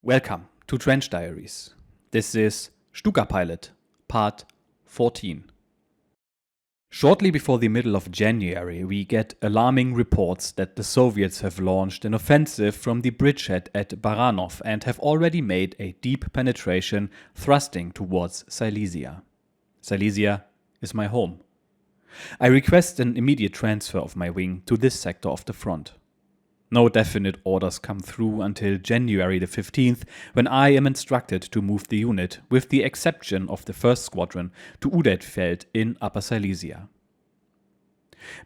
Welcome to Trench Diaries. This is Stuka Pilot, part 14. Shortly before the middle of January, we get alarming reports that the Soviets have launched an offensive from the bridgehead at Baranov and have already made a deep penetration thrusting towards Silesia. Silesia is my home. I request an immediate transfer of my wing to this sector of the front. No definite orders come through until January the 15th, when I am instructed to move the unit, with the exception of the 1st Squadron, to Udetfeld in Upper Silesia.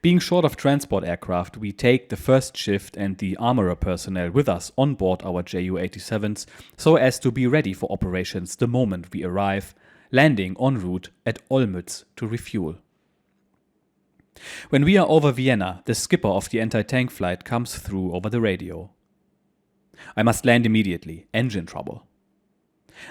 Being short of transport aircraft, we take the first shift and the armorer personnel with us on board our Ju-87s so as to be ready for operations the moment we arrive, landing en route at Olmütz to refuel. When we are over Vienna, the skipper of the anti-tank flight comes through over the radio. I must land immediately, engine trouble.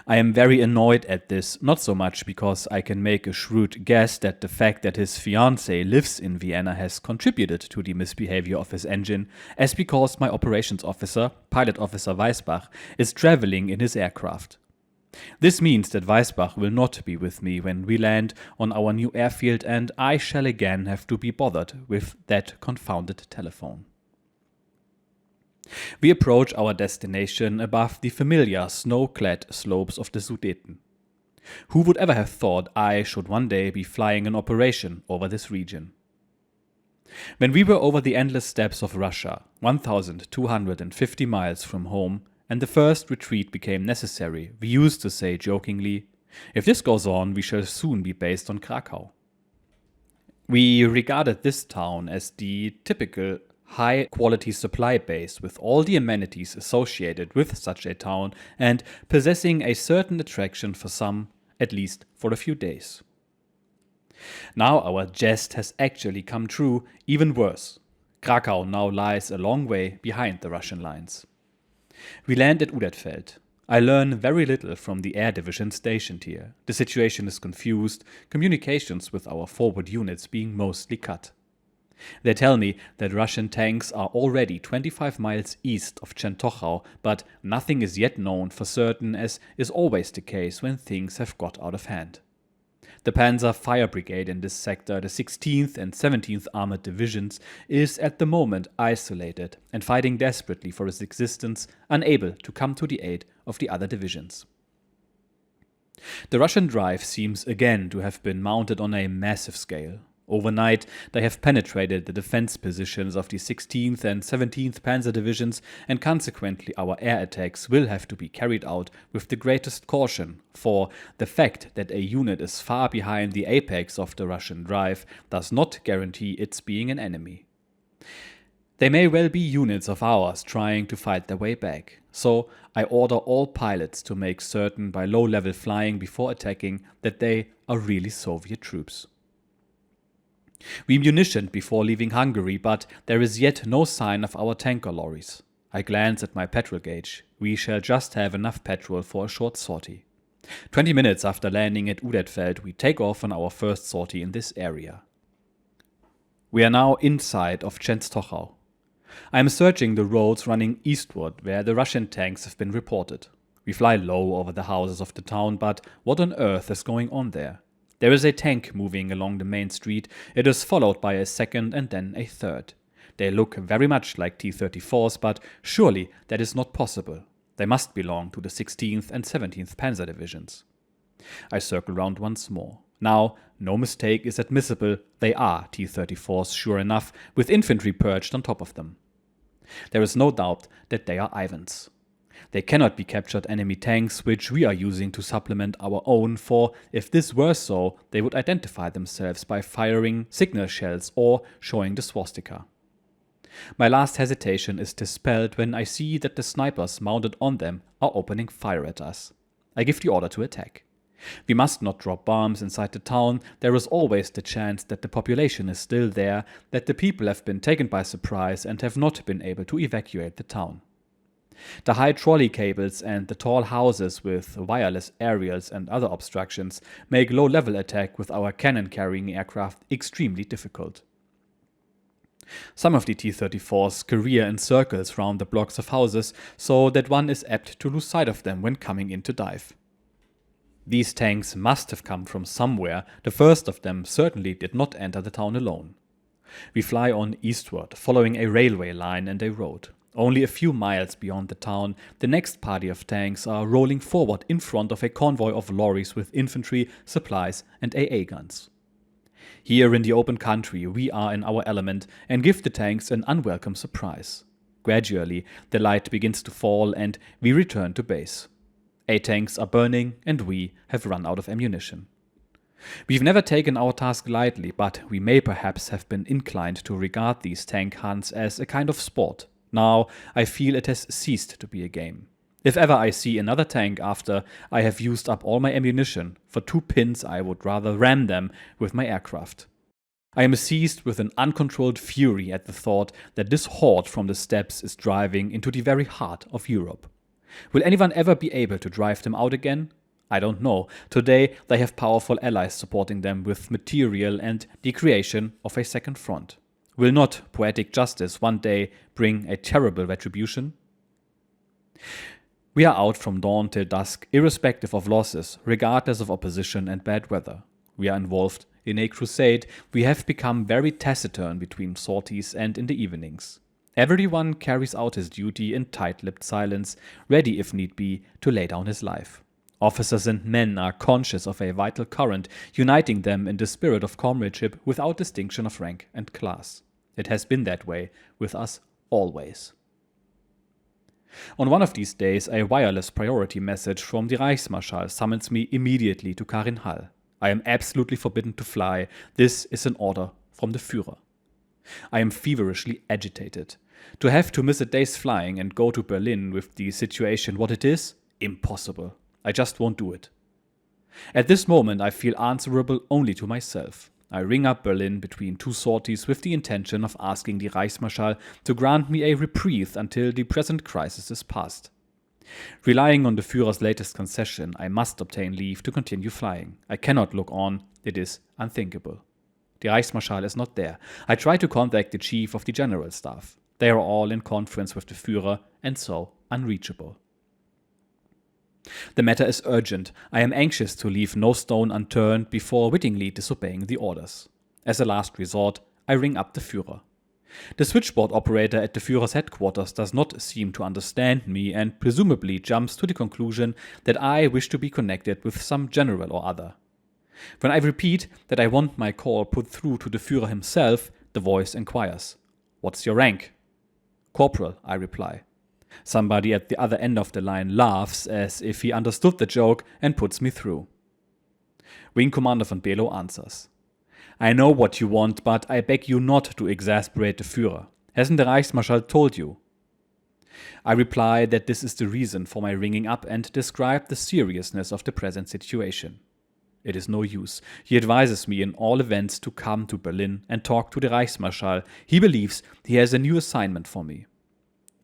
I am very annoyed at this, not so much because I can make a shrewd guess that the fact that his fiancée lives in Vienna has contributed to the misbehavior of his engine, as because my operations officer, Pilot Officer Weisbach, is traveling in his aircraft. This means that Weisbach will not be with me when we land on our new airfield, and I shall again have to be bothered with that confounded telephone. We approach our destination above the familiar snow-clad slopes of the Sudeten. Who would ever have thought I should one day be flying an operation over this region? When we were over the endless steppes of Russia, 1,250 miles from home, and the first retreat became necessary, we used to say jokingly, "If this goes on, we shall soon be based on Krakow." We regarded this town as the typical high-quality supply base with all the amenities associated with such a town and possessing a certain attraction for some, at least for a few days. Now our jest has actually come true, even worse. Krakow now lies a long way behind the Russian lines. We land at Udetfeld. I learn very little from the air division stationed here. The situation is confused, communications with our forward units being mostly cut. They tell me that Russian tanks are already 25 miles east of Częstochow, but nothing is yet known for certain, as is always the case when things have got out of hand. The Panzer Fire Brigade in this sector, the 16th and 17th Armored Divisions, is at the moment isolated and fighting desperately for its existence, unable to come to the aid of the other divisions. The Russian drive seems again to have been mounted on a massive scale. Overnight, they have penetrated the defense positions of the 16th and 17th Panzer Divisions, and consequently our air attacks will have to be carried out with the greatest caution, for the fact that a unit is far behind the apex of the Russian drive does not guarantee its being an enemy. They may well be units of ours trying to fight their way back, so I order all pilots to make certain by low-level flying before attacking that they are really Soviet troops. We munitioned before leaving Hungary, but there is yet no sign of our tanker lorries. I glance at my petrol gauge. We shall just have enough petrol for a short sortie. 20 minutes after landing at Udetfeld, we take off on our first sortie in this area. We are now inside of Częstochow. I am searching the roads running eastward where the Russian tanks have been reported. We fly low over the houses of the town, but what on earth is going on there? There is a tank moving along the main street. It is followed by a second and then a third. They look very much like T-34s, but surely that is not possible. They must belong to the 16th and 17th Panzer Divisions. I circle round once more. Now, no mistake is admissible. They are T-34s, sure enough, with infantry perched on top of them. There is no doubt that they are Ivans. They cannot be captured enemy tanks which we are using to supplement our own, for if this were so, they would identify themselves by firing signal shells or showing the swastika. My last hesitation is dispelled when I see that the snipers mounted on them are opening fire at us. I give the order to attack. We must not drop bombs inside the town. There is always the chance that the population is still there, that the people have been taken by surprise and have not been able to evacuate the town. The high trolley cables and the tall houses with wireless aerials and other obstructions make low-level attack with our cannon-carrying aircraft extremely difficult. Some of the T-34s career in circles round the blocks of houses, so that one is apt to lose sight of them when coming in to dive. These tanks must have come from somewhere. The first of them certainly did not enter the town alone. We fly on eastward, following a railway line and a road. Only a few miles beyond the town, the next party of tanks are rolling forward in front of a convoy of lorries with infantry, supplies, and AA guns. Here in the open country, we are in our element and give the tanks an unwelcome surprise. Gradually, the light begins to fall and we return to base. A-tanks are burning and we have run out of ammunition. We've never taken our task lightly, but we may perhaps have been inclined to regard these tank hunts as a kind of sport. Now I feel it has ceased to be a game. If ever I see another tank after I have used up all my ammunition, for 2 pins I would rather ram them with my aircraft. I am seized with an uncontrolled fury at the thought that this horde from the steppes is driving into the very heart of Europe. Will anyone ever be able to drive them out again? I don't know. Today they have powerful allies supporting them with material and the creation of a second front. Will not poetic justice one day bring a terrible retribution? We are out from dawn till dusk, irrespective of losses, regardless of opposition and bad weather. We are involved in a crusade. We have become very taciturn between sorties and in the evenings. Everyone carries out his duty in tight-lipped silence, ready if need be to lay down his life. Officers and men are conscious of a vital current, uniting them in the spirit of comradeship without distinction of rank and class. It has been that way with us always. On one of these days, a wireless priority message from the Reichsmarschall summons me immediately to Karin-Hall. I am absolutely forbidden to fly. This is an order from the Führer. I am feverishly agitated. To have to miss a day's flying and go to Berlin with the situation what it is? Impossible. I just won't do it. At this moment I feel answerable only to myself. I ring up Berlin between 2 sorties with the intention of asking the Reichsmarschall to grant me a reprieve until the present crisis is past. Relying on the Führer's latest concession, I must obtain leave to continue flying. I cannot look on. It is unthinkable. The Reichsmarschall is not there. I try to contact the chief of the general staff. They are all in conference with the Führer and so unreachable. The matter is urgent. I am anxious to leave no stone unturned before wittingly disobeying the orders. As a last resort, I ring up the Führer. The switchboard operator at the Führer's headquarters does not seem to understand me and presumably jumps to the conclusion that I wish to be connected with some general or other. When I repeat that I want my call put through to the Führer himself, the voice inquires, "What's your rank?" "Corporal," I reply. Somebody at the other end of the line laughs as if he understood the joke and puts me through. Wing Commander von Below answers. "I know what you want, but I beg you not to exasperate the Führer. Hasn't the Reichsmarschall told you?" I reply that this is the reason for my ringing up and describe the seriousness of the present situation. It is no use. He advises me in all events to come to Berlin and talk to the Reichsmarschall. He believes he has a new assignment for me.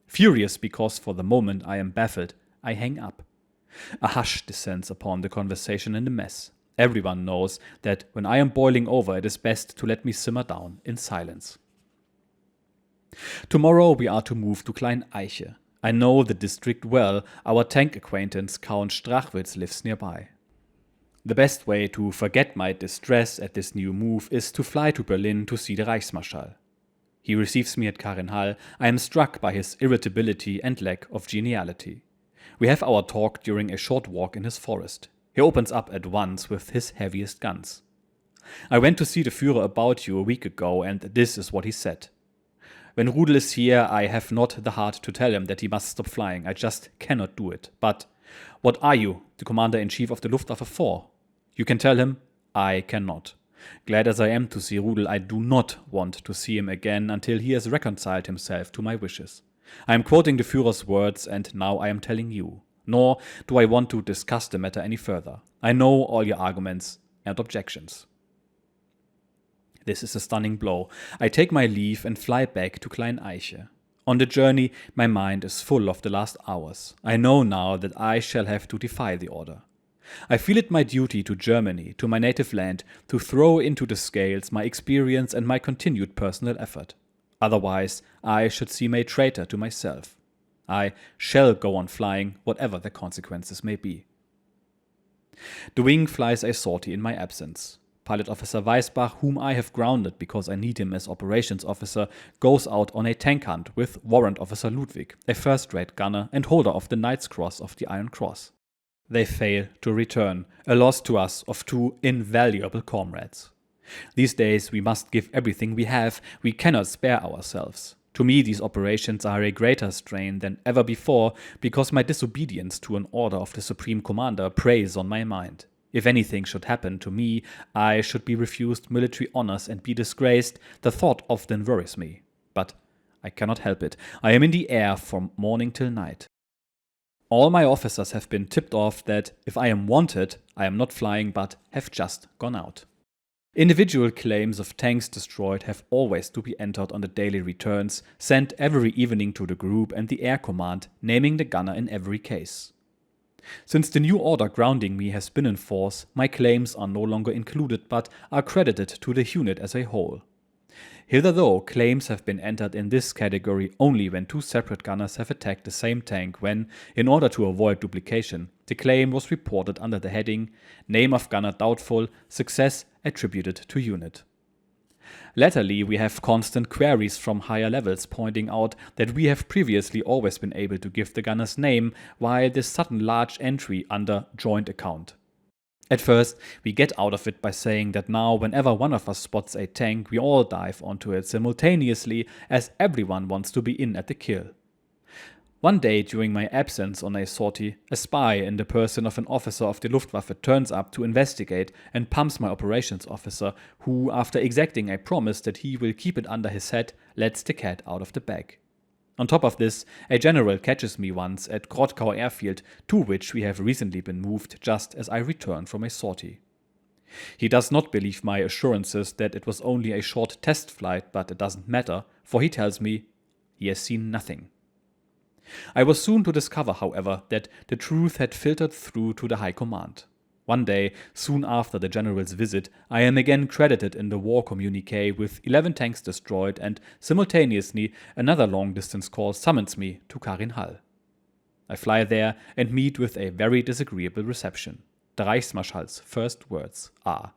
Furious because for the moment I am baffled, I hang up. A hush descends upon the conversation in the mess. Everyone knows that when I am boiling over, it is best to let me simmer down in silence. Tomorrow we are to move to Klein Eiche. I know the district well. Our tank acquaintance Count Strachwitz lives nearby. The best way to forget my distress at this new move is to fly to Berlin to see the Reichsmarschall. He receives me at Karin-Hall. I am struck by his irritability and lack of geniality. We have our talk during a short walk in his forest. He opens up at once with his heaviest guns. "I went to see the Führer about you a week ago, and this is what he said. When Rudel is here, I have not the heart to tell him that he must stop flying. I just cannot do it. But what are you, the Commander-in-Chief of the Luftwaffe, for? You can tell him, I cannot. Glad as I am to see Rudel, I do not want to see him again until he has reconciled himself to my wishes. I am quoting the Führer's words, and now I am telling you. Nor do I want to discuss the matter any further. I know all your arguments and objections." This is a stunning blow. I take my leave and fly back to Klein Eiche. On the journey, my mind is full of the last hours. I know now that I shall have to defy the order. I feel it my duty to Germany, to my native land, to throw into the scales my experience and my continued personal effort. Otherwise, I should seem a traitor to myself. I shall go on flying, whatever the consequences may be. The wing flies a sortie in my absence. Pilot Officer Weisbach, whom I have grounded because I need him as operations officer, goes out on a tank hunt with Warrant Officer Ludwig, a first-rate gunner and holder of the Knight's Cross of the Iron Cross. They fail to return, a loss to us of two invaluable comrades. These days we must give everything we have, we cannot spare ourselves. To me these operations are a greater strain than ever before because my disobedience to an order of the Supreme Commander preys on my mind. If anything should happen to me, I should be refused military honors and be disgraced, the thought often worries me. But I cannot help it. I am in the air from morning till night. All my officers have been tipped off that if I am wanted, I am not flying but have just gone out. Individual claims of tanks destroyed have always to be entered on the daily returns, sent every evening to the group and the air command, naming the gunner in every case. Since the new order grounding me has been in force, my claims are no longer included but are credited to the unit as a whole. Hitherto, claims have been entered in this category only when two separate gunners have attacked the same tank when, in order to avoid duplication, the claim was reported under the heading Name of Gunner Doubtful, Success Attributed to Unit. Latterly, we have constant queries from higher levels pointing out that we have previously always been able to give the gunner's name, while this sudden large entry under joint account. At first, we get out of it by saying that now whenever one of us spots a tank, we all dive onto it simultaneously as everyone wants to be in at the kill. One day during my absence on a sortie, a spy in the person of an officer of the Luftwaffe turns up to investigate and pumps my operations officer, who, after exacting a promise that he will keep it under his hat, lets the cat out of the bag. On top of this, a general catches me once at Krotkau airfield, to which we have recently been moved just as I return from a sortie. He does not believe my assurances that it was only a short test flight, but it doesn't matter, for he tells me he has seen nothing. I was soon to discover, however, that the truth had filtered through to the High Command. One day, soon after the General's visit, I am again credited in the war communique with 11 tanks destroyed, and simultaneously another long-distance call summons me to Karinhal. I fly there and meet with a very disagreeable reception. The Reichsmarschall's first words are: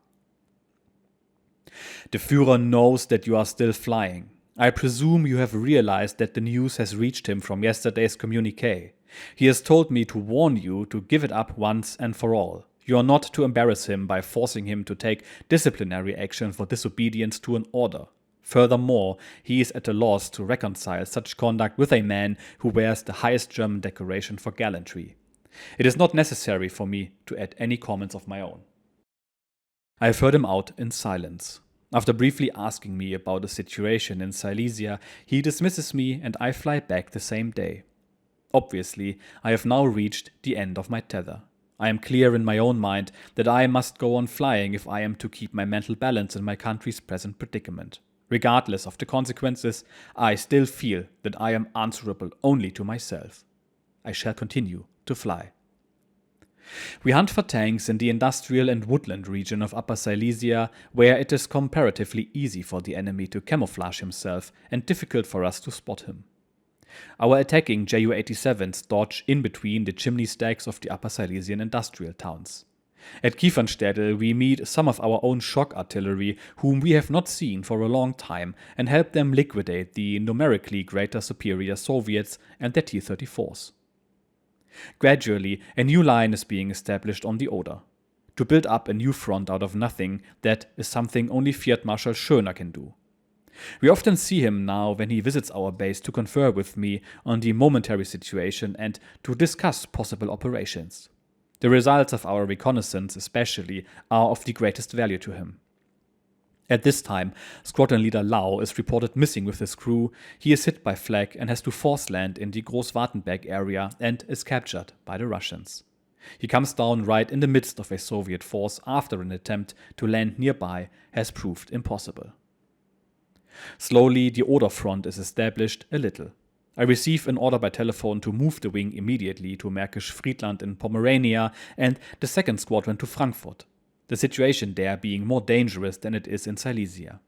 "The Führer knows that you are still flying. I presume you have realized that the news has reached him from yesterday's communique. He has told me to warn you to give it up once and for all. You are not to embarrass him by forcing him to take disciplinary action for disobedience to an order. Furthermore, he is at a loss to reconcile such conduct with a man who wears the highest German decoration for gallantry. It is not necessary for me to add any comments of my own." I have heard him out in silence. After briefly asking me about the situation in Silesia, he dismisses me and I fly back the same day. Obviously, I have now reached the end of my tether. I am clear in my own mind that I must go on flying if I am to keep my mental balance in my country's present predicament. Regardless of the consequences, I still feel that I am answerable only to myself. I shall continue to fly. We hunt for tanks in the industrial and woodland region of Upper Silesia, where it is comparatively easy for the enemy to camouflage himself and difficult for us to spot him. Our attacking Ju-87s dodge in between the chimney stacks of the Upper Silesian industrial towns. At Kiefernstädel we meet some of our own shock artillery, whom we have not seen for a long time, and help them liquidate the numerically greater superior Soviets and their T-34s. Gradually, a new line is being established on the Oder. To build up a new front out of nothing, that is something only Field Marshal Schöner can do. We often see him now when he visits our base to confer with me on the momentary situation and to discuss possible operations. The results of our reconnaissance especially are of the greatest value to him. At this time, squadron leader Lau is reported missing with his crew. He is hit by flak and has to force land in the Großwartenberg area and is captured by the Russians. He comes down right in the midst of a Soviet force after an attempt to land nearby has proved impossible. Slowly, the Oder front is established a little. I receive an order by telephone to move the wing immediately to Märkisch Friedland in Pomerania and the 2nd Squadron to Frankfurt, the situation there being more dangerous than it is in Silesia.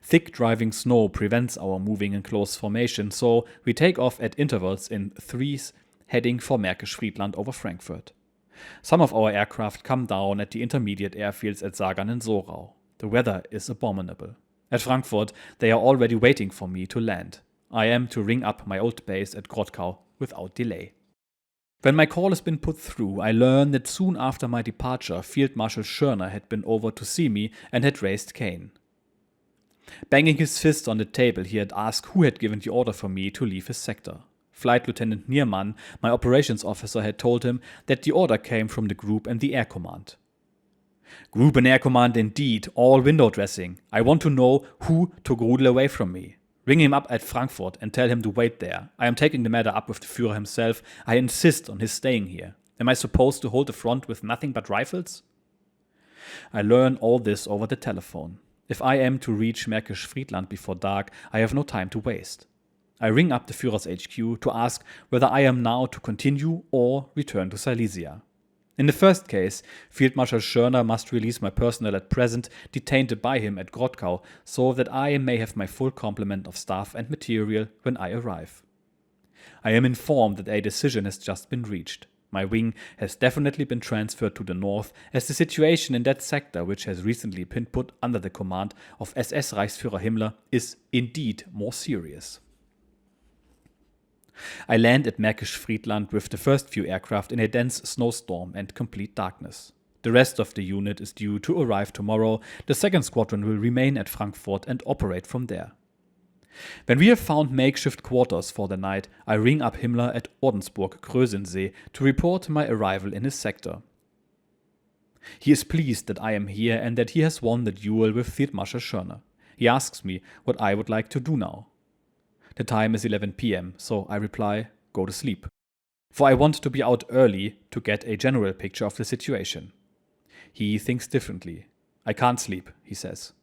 Thick driving snow prevents our moving in close formation, so we take off at intervals in threes, heading for Märkisch Friedland over Frankfurt. Some of our aircraft come down at the intermediate airfields at Sagan and Sorau. The weather is abominable. At Frankfurt, they are already waiting for me to land. I am to ring up my old base at Grodkau without delay. When my call has been put through, I learn that soon after my departure, Field Marshal Schörner had been over to see me and had raised Cain. Banging his fist on the table, he had asked who had given the order for me to leave his sector. Flight Lieutenant Niermann, my operations officer, had told him that the order came from the Group and the Air Command. Group and Air Command indeed, all window dressing. I want to know who took Rudel away from me. Ring him up at Frankfurt and tell him to wait there. I am taking the matter up with the Führer himself. I insist on his staying here. Am I supposed to hold the front with nothing but rifles? I learn all this over the telephone. If I am to reach Märkisch Friedland before dark, I have no time to waste. I ring up the Führer's HQ to ask whether I am now to continue or return to Silesia. In the first case, Field Marshal Schörner must release my personnel at present detained by him at Grodkau so that I may have my full complement of staff and material when I arrive. I am informed that a decision has just been reached. My wing has definitely been transferred to the north, as the situation in that sector, which has recently been put under the command of SS Reichsführer Himmler, is indeed more serious. I land at Märkisch Friedland with the first few aircraft in a dense snowstorm and complete darkness. The rest of the unit is due to arrive tomorrow. The second squadron will remain at Frankfurt and operate from there. When we have found makeshift quarters for the night, I ring up Himmler at Ordensburg-Krösensee to report my arrival in his sector. He is pleased that I am here and that he has won the duel with Field Marshal Schörner. He asks me what I would like to do now. The time is 11 p.m., so I reply, go to sleep. For I want to be out early to get a general picture of the situation. He thinks differently. I can't sleep, he says.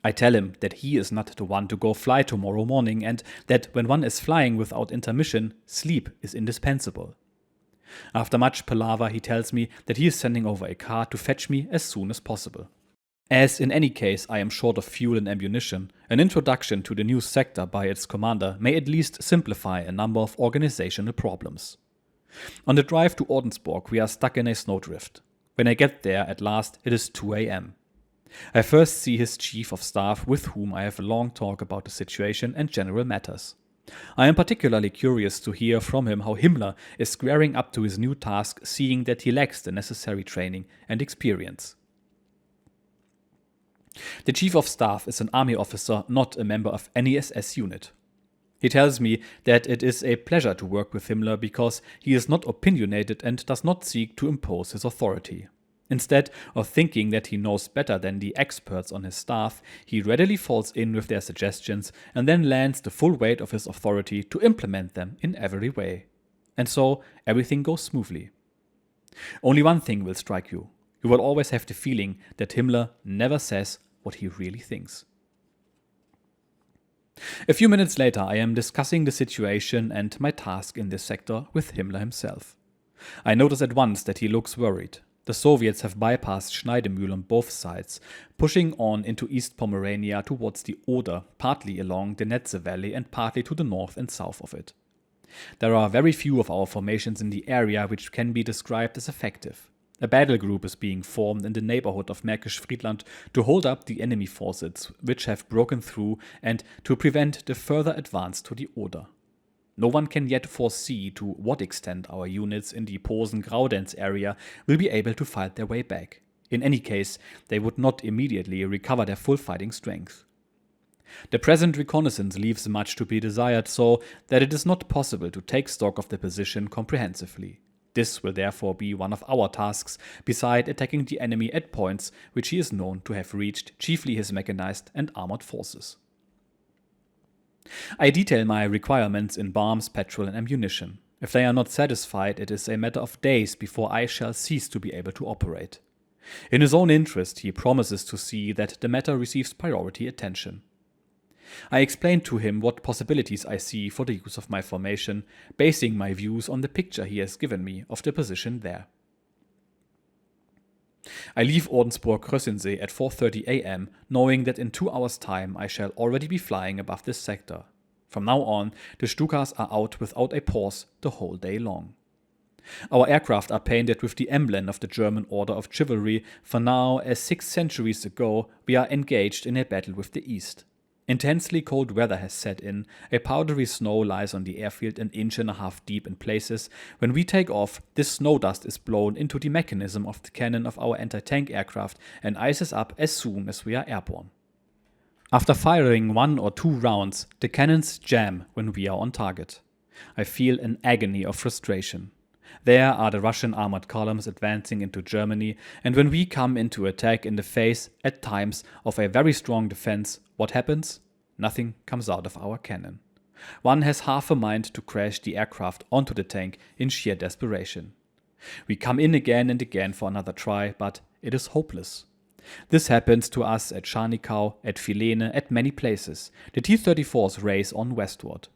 I tell him that he is not the one to go fly tomorrow morning and that when one is flying without intermission, sleep is indispensable. After much palaver, he tells me that he is sending over a car to fetch me as soon as possible. As in any case I am short of fuel and ammunition, an introduction to the new sector by its commander may at least simplify a number of organizational problems. On the drive to Ordensburg, we are stuck in a snowdrift. When I get there at last, it is 2 a.m. I first see his chief of staff, with whom I have a long talk about the situation and general matters. I am particularly curious to hear from him how Himmler is squaring up to his new task, seeing that he lacks the necessary training and experience. The chief of staff is an army officer, not a member of any SS unit. He tells me that it is a pleasure to work with Himmler because he is not opinionated and does not seek to impose his authority. Instead of thinking that he knows better than the experts on his staff, he readily falls in with their suggestions and then lends the full weight of his authority to implement them in every way. And so everything goes smoothly. Only one thing will strike you. You will always have the feeling that Himmler never says what he really thinks. A few minutes later, I am discussing the situation and my task in this sector with Himmler himself. I notice at once that he looks worried. The Soviets have bypassed Schneidemühl on both sides, pushing on into East Pomerania towards the Oder, partly along the Netze Valley and partly to the north and south of it. There are very few of our formations in the area which can be described as effective. A battle group is being formed in the neighborhood of Märkisch Friedland to hold up the enemy forces which have broken through and to prevent the further advance to the Oder. No one can yet foresee to what extent our units in the Posen-Graudenz area will be able to fight their way back. In any case, they would not immediately recover their full fighting strength. The present reconnaissance leaves much to be desired, so that it is not possible to take stock of the position comprehensively. This will therefore be one of our tasks, beside attacking the enemy at points which he is known to have reached, chiefly his mechanized and armored forces. I detail my requirements in bombs, petrol and ammunition. If they are not satisfied, it is a matter of days before I shall cease to be able to operate. In his own interest, he promises to see that the matter receives priority attention. I explain to him what possibilities I see for the use of my formation, basing my views on the picture he has given me of the position there. I leave Ordensburg-Krössensee at 4:30 am, knowing that in 2 hours' time I shall already be flying above this sector. From now on, the Stukas are out without a pause the whole day long. Our aircraft are painted with the emblem of the German Order of Chivalry, for now, as 6 centuries ago, we are engaged in a battle with the East. Intensely cold weather has set in, a powdery snow lies on the airfield an inch and a half deep in places. When we take off, this snow dust is blown into the mechanism of the cannon of our anti-tank aircraft and ices up as soon as we are airborne. After firing 1 or 2 rounds, the cannons jam when we are on target. I feel an agony of frustration. There are the Russian armored columns advancing into Germany, and when we come into attack in the face, at times, of a very strong defense, what happens? Nothing comes out of our cannon. One has half a mind to crash the aircraft onto the tank in sheer desperation. We come in again and again for another try, but it is hopeless. This happens to us at Scharnikau, at Filene, at many places. The T-34s race on westward.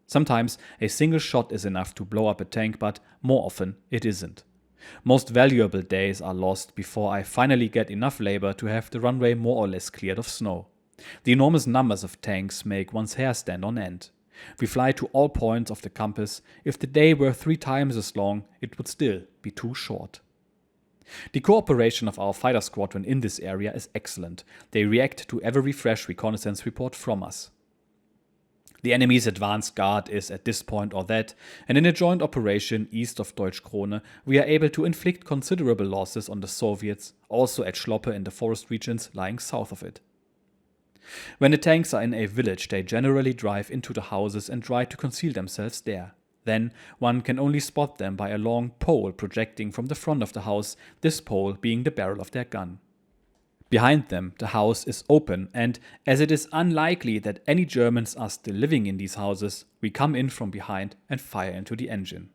Sometimes a single shot is enough to blow up a tank, but more often it isn't. Most valuable days are lost before I finally get enough labor to have the runway more or less cleared of snow. The enormous numbers of tanks make one's hair stand on end. We fly to all points of the compass. If the day were 3 times as long, it would still be too short. The cooperation of our fighter squadron in this area is excellent. They react to every fresh reconnaissance report from us. The enemy's advance guard is at this point or that, and in a joint operation east of Deutsch Krone, we are able to inflict considerable losses on the Soviets, also at Schloppe in the forest regions lying south of it. When the tanks are in a village, they generally drive into the houses and try to conceal themselves there. Then one can only spot them by a long pole projecting from the front of the house, this pole being the barrel of their gun. Behind them, the house is open, and as it is unlikely that any Germans are still living in these houses, we come in from behind and fire into the engine.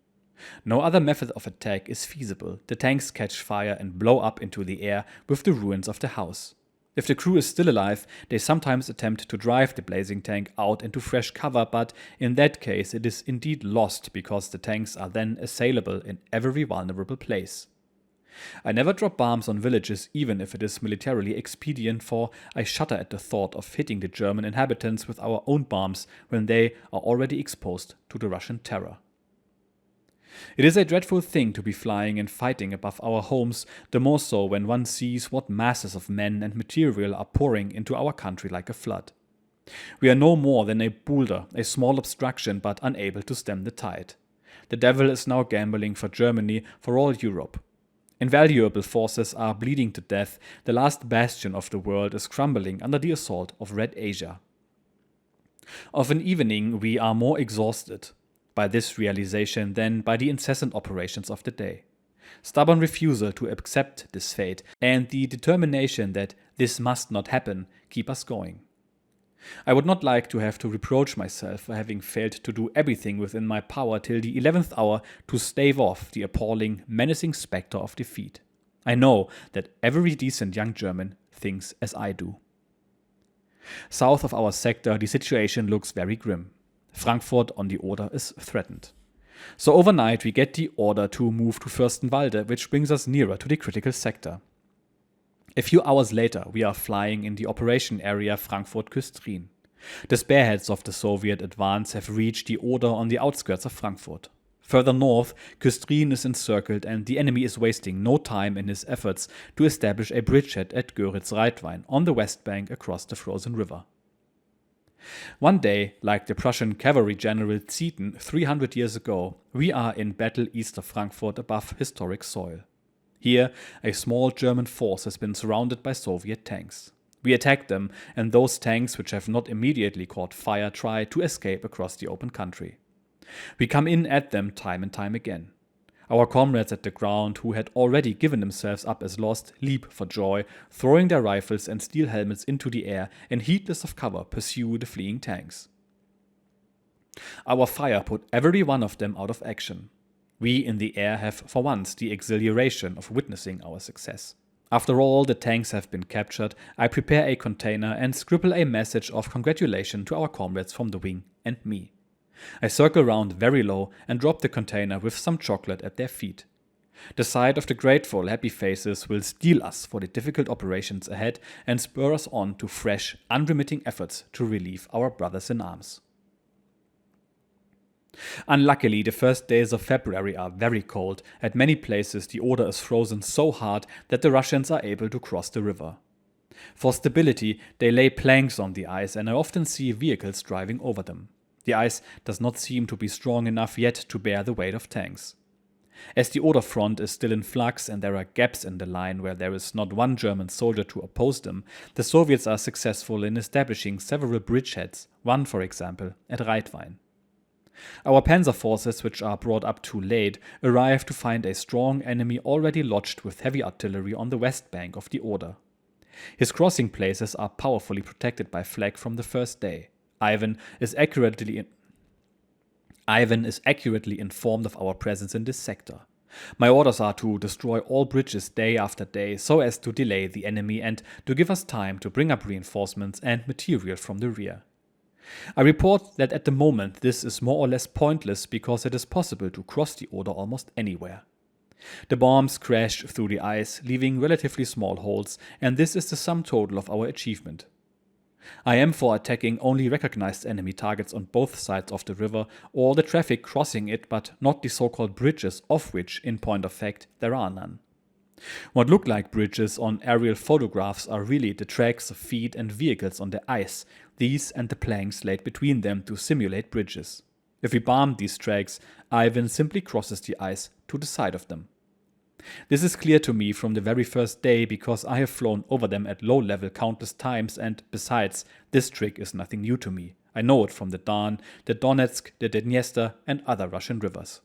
No other method of attack is feasible. The tanks catch fire and blow up into the air with the ruins of the house. If the crew is still alive, they sometimes attempt to drive the blazing tank out into fresh cover, but in that case it is indeed lost because the tanks are then assailable in every vulnerable place. I never drop bombs on villages even if it is militarily expedient, for I shudder at the thought of hitting the German inhabitants with our own bombs when they are already exposed to the Russian terror. It is a dreadful thing to be flying and fighting above our homes, the more so when one sees what masses of men and material are pouring into our country like a flood. We are no more than a boulder, a small obstruction, but unable to stem the tide. The devil is now gambling for Germany, for all Europe. Invaluable forces are bleeding to death. The last bastion of the world is crumbling under the assault of Red Asia. Of an evening we are more exhausted by this realization than by the incessant operations of the day. Stubborn refusal to accept this fate and the determination that this must not happen keep us going. I would not like to have to reproach myself for having failed to do everything within my power till the 11th hour to stave off the appalling, menacing spectre of defeat. I know that every decent young German thinks as I do. South of our sector, the situation looks very grim. Frankfurt on the Oder is threatened. So overnight we get the order to move to Fürstenwalde, which brings us nearer to the critical sector. A few hours later, we are flying in the operation area Frankfurt-Küstrin. The spearheads of the Soviet advance have reached the Oder on the outskirts of Frankfurt. Further north, Küstrin is encircled and the enemy is wasting no time in his efforts to establish a bridgehead at Göritz-Reitwein on the west bank across the frozen river. One day, like the Prussian cavalry general Zieten 300 years ago, we are in battle east of Frankfurt above historic soil. Here, a small German force has been surrounded by Soviet tanks. We attack them, and those tanks which have not immediately caught fire try to escape across the open country. We come in at them time and time again. Our comrades at the ground, who had already given themselves up as lost, leap for joy, throwing their rifles and steel helmets into the air, and heedless of cover pursue the fleeing tanks. Our fire put every one of them out of action. We in the air have for once the exhilaration of witnessing our success. After all the tanks have been captured, I prepare a container and scribble a message of congratulation to our comrades from the wing and me. I circle round very low and drop the container with some chocolate at their feet. The sight of the grateful, happy faces will steel us for the difficult operations ahead and spur us on to fresh, unremitting efforts to relieve our brothers in arms. Unluckily, the first days of February are very cold. At many places, the Oder is frozen so hard that the Russians are able to cross the river. For stability, they lay planks on the ice, and I often see vehicles driving over them. The ice does not seem to be strong enough yet to bear the weight of tanks. As the Oder front is still in flux and there are gaps in the line where there is not one German soldier to oppose them, the Soviets are successful in establishing several bridgeheads, one, for example, at Reitwein. Our panzer forces, which are brought up too late, arrive to find a strong enemy already lodged with heavy artillery on the west bank of the Oder. His crossing places are powerfully protected by flak from the first day. Ivan is accurately informed of our presence in this sector. My orders are to destroy all bridges day after day so as to delay the enemy and to give us time to bring up reinforcements and material from the rear. I report that at the moment this is more or less pointless because it is possible to cross the Oder almost anywhere. The bombs crash through the ice, leaving relatively small holes, and this is the sum total of our achievement. I am for attacking only recognized enemy targets on both sides of the river or the traffic crossing it, but not the so-called bridges, of which, in point of fact, there are none. What look like bridges on aerial photographs are really the tracks of feet and vehicles on the ice, these and the planks laid between them to simulate bridges. If we bomb these tracks, Ivan simply crosses the ice to the side of them. This is clear to me from the very first day because I have flown over them at low level countless times, and besides, this trick is nothing new to me. I know it from the Don, the Donetsk, the Dniester and other Russian rivers.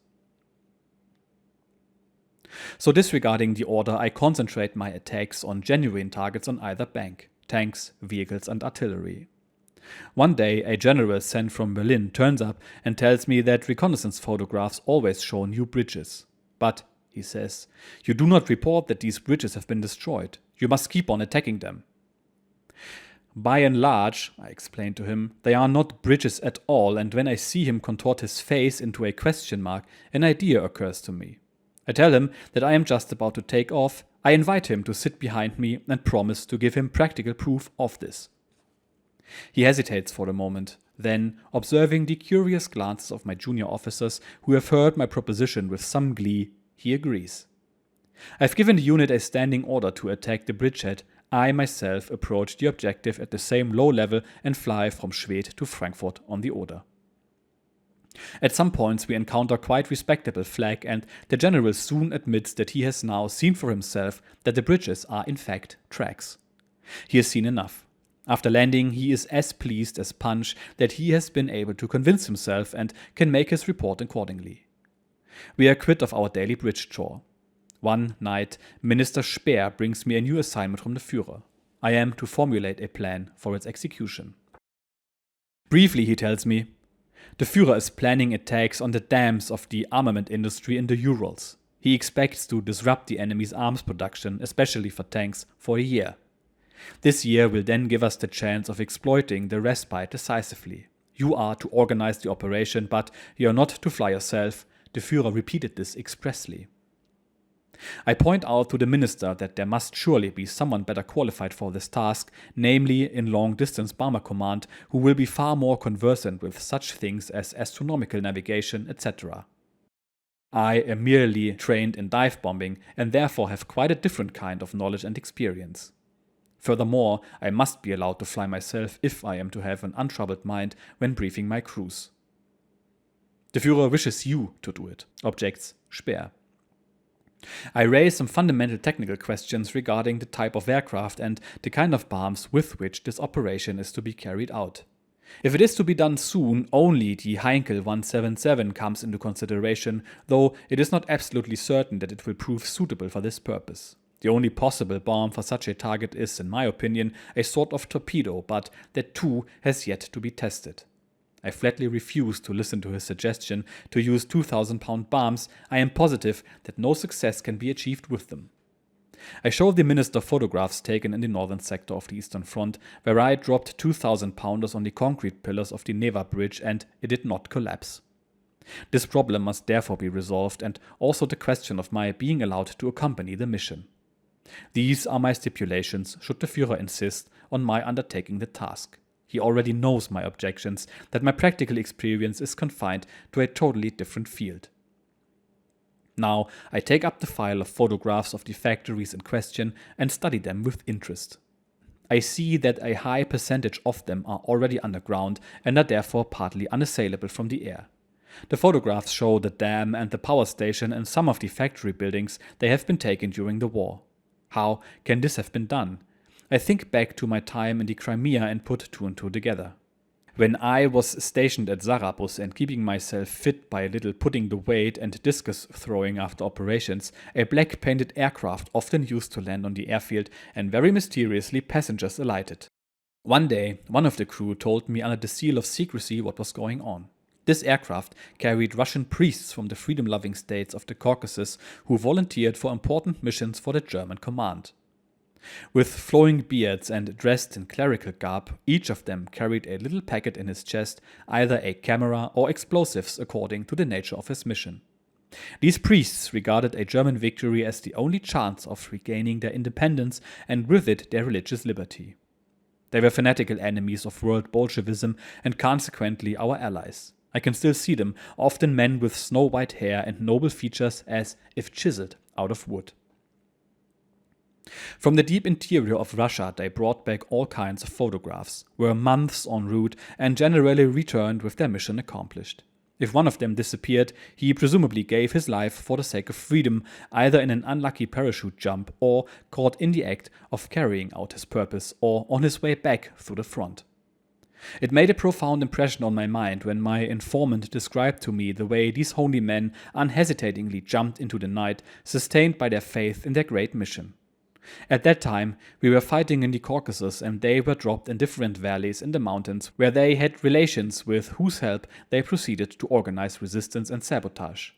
So disregarding the order, I concentrate my attacks on genuine targets on either bank: tanks, vehicles and artillery. One day, a general sent from Berlin turns up and tells me that reconnaissance photographs always show new bridges. But, he says, you do not report that these bridges have been destroyed. You must keep on attacking them. By and large, I explained to him, they are not bridges at all, and when I see him contort his face into a question mark, an idea occurs to me. I tell him that I am just about to take off. I invite him to sit behind me and promise to give him practical proof of this. He hesitates for a moment. Then, observing the curious glances of my junior officers who have heard my proposition with some glee, he agrees. I've given the unit a standing order to attack the bridgehead. I myself approach the objective at the same low level and fly from Schwedt to Frankfurt on the Oder. At some points we encounter quite respectable flak, and the general soon admits that he has now seen for himself that the bridges are in fact tracks. He has seen enough. After landing, he is as pleased as Punch that he has been able to convince himself and can make his report accordingly. We are quit of our daily bridge chore. One night, Minister Speer brings me a new assignment from the Führer. I am to formulate a plan for its execution. Briefly, he tells me, the Führer is planning attacks on the dams of the armament industry in the Urals. He expects to disrupt the enemy's arms production, especially for tanks, for a year. This year will then give us the chance of exploiting the respite decisively. You are to organize the operation, but you are not to fly yourself. The Führer repeated this expressly. I point out to the minister that there must surely be someone better qualified for this task, namely in long-distance bomber command, who will be far more conversant with such things as astronomical navigation, etc. I am merely trained in dive bombing and therefore have quite a different kind of knowledge and experience. Furthermore, I must be allowed to fly myself if I am to have an untroubled mind when briefing my crews. The Führer wishes you to do it, objects Speer. I raise some fundamental technical questions regarding the type of aircraft and the kind of bombs with which this operation is to be carried out. If it is to be done soon, only the Heinkel 177 comes into consideration, though it is not absolutely certain that it will prove suitable for this purpose. The only possible bomb for such a target is, in my opinion, a sort of torpedo, but that too has yet to be tested. I flatly refuse to listen to his suggestion to use 2,000-pound bombs. I am positive that no success can be achieved with them. I show the minister photographs taken in the northern sector of the Eastern Front, where I dropped 2,000-pounders on the concrete pillars of the Neva Bridge and it did not collapse. This problem must therefore be resolved, and also the question of my being allowed to accompany the mission. These are my stipulations should the Führer insist on my undertaking the task. He already knows my objections, that my practical experience is confined to a totally different field. Now I take up the file of photographs of the factories in question and study them with interest. I see that a high percentage of them are already underground and are therefore partly unassailable from the air. The photographs show the dam and the power station and some of the factory buildings. They have been taken during the war. How can this have been done? I think back to my time in the Crimea and put two and two together. When I was stationed at Sarabus and keeping myself fit by a little putting the weight and discus throwing after operations, a black painted aircraft often used to land on the airfield, and very mysteriously passengers alighted. One day, one of the crew told me under the seal of secrecy what was going on. This aircraft carried Russian priests from the freedom-loving states of the Caucasus who volunteered for important missions for the German command. With flowing beards and dressed in clerical garb, each of them carried a little packet in his chest, either a camera or explosives according to the nature of his mission. These priests regarded a German victory as the only chance of regaining their independence and with it their religious liberty. They were fanatical enemies of world Bolshevism and consequently our allies. I can still see them, often men with snow-white hair and noble features as if chiseled out of wood. From the deep interior of Russia they brought back all kinds of photographs, were months en route and generally returned with their mission accomplished. If one of them disappeared, he presumably gave his life for the sake of freedom, either in an unlucky parachute jump or caught in the act of carrying out his purpose or on his way back through the front. It made a profound impression on my mind when my informant described to me the way these holy men unhesitatingly jumped into the night, sustained by their faith in their great mission. At that time, we were fighting in the Caucasus and they were dropped in different valleys in the mountains where they had relations with whose help they proceeded to organize resistance and sabotage.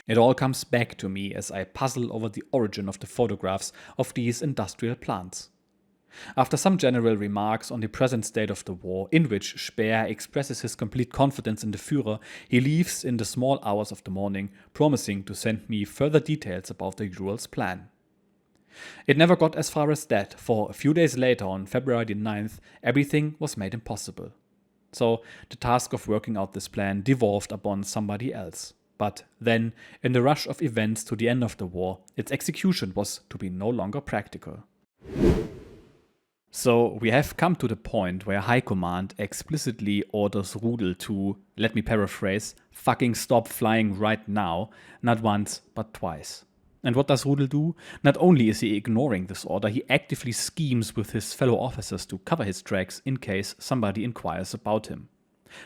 It all comes back to me as I puzzle over the origin of the photographs of these industrial plants. After some general remarks on the present state of the war, in which Speer expresses his complete confidence in the Führer, he leaves in the small hours of the morning, promising to send me further details about the Ural's plan. It never got as far as that, for a few days later, on February 9th, everything was made impossible. So the task of working out this plan devolved upon somebody else. But then, in the rush of events to the end of the war, its execution was to be no longer practical. So we have come to the point where High Command explicitly orders Rudel to, let me paraphrase, fucking stop flying right now, not once but twice. And what does Rudel do? Not only is he ignoring this order, he actively schemes with his fellow officers to cover his tracks in case somebody inquires about him.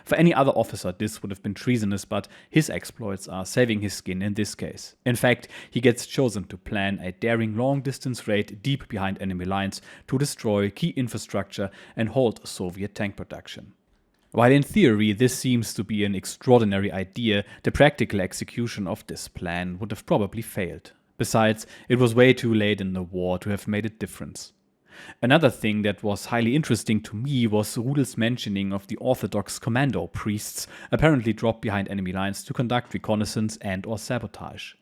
For any other officer this would have been treasonous, but his exploits are saving his skin in this case. In fact, he gets chosen to plan a daring long-distance raid deep behind enemy lines to destroy key infrastructure and halt Soviet tank production. While in theory this seems to be an extraordinary idea, the practical execution of this plan would have probably failed. Besides, it was way too late in the war to have made a difference. Another thing that was highly interesting to me was Rudel's mentioning of the Orthodox Commando priests apparently dropped behind enemy lines to conduct reconnaissance and or sabotage.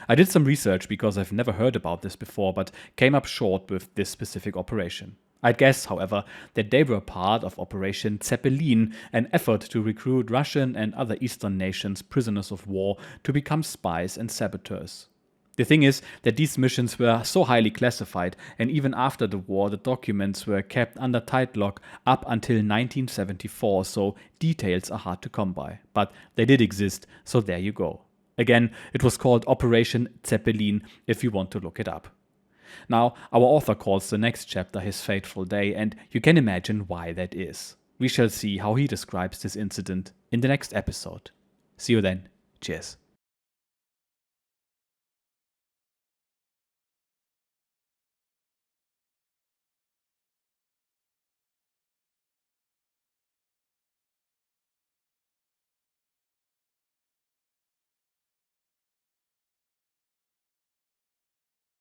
I did some research because I've never heard about this before, but came up short with this specific operation. I'd guess, however, that they were part of Operation Zeppelin, an effort to recruit Russian and other Eastern nations prisoners of war to become spies and saboteurs. The thing is that these missions were so highly classified, and even after the war the documents were kept under tight lock up until 1974, so details are hard to come by. But they did exist, so there you go. Again, it was called Operation Zeppelin if you want to look it up. Now, our author calls the next chapter his fateful day, and you can imagine why that is. We shall see how he describes this incident in the next episode. See you then. Cheers.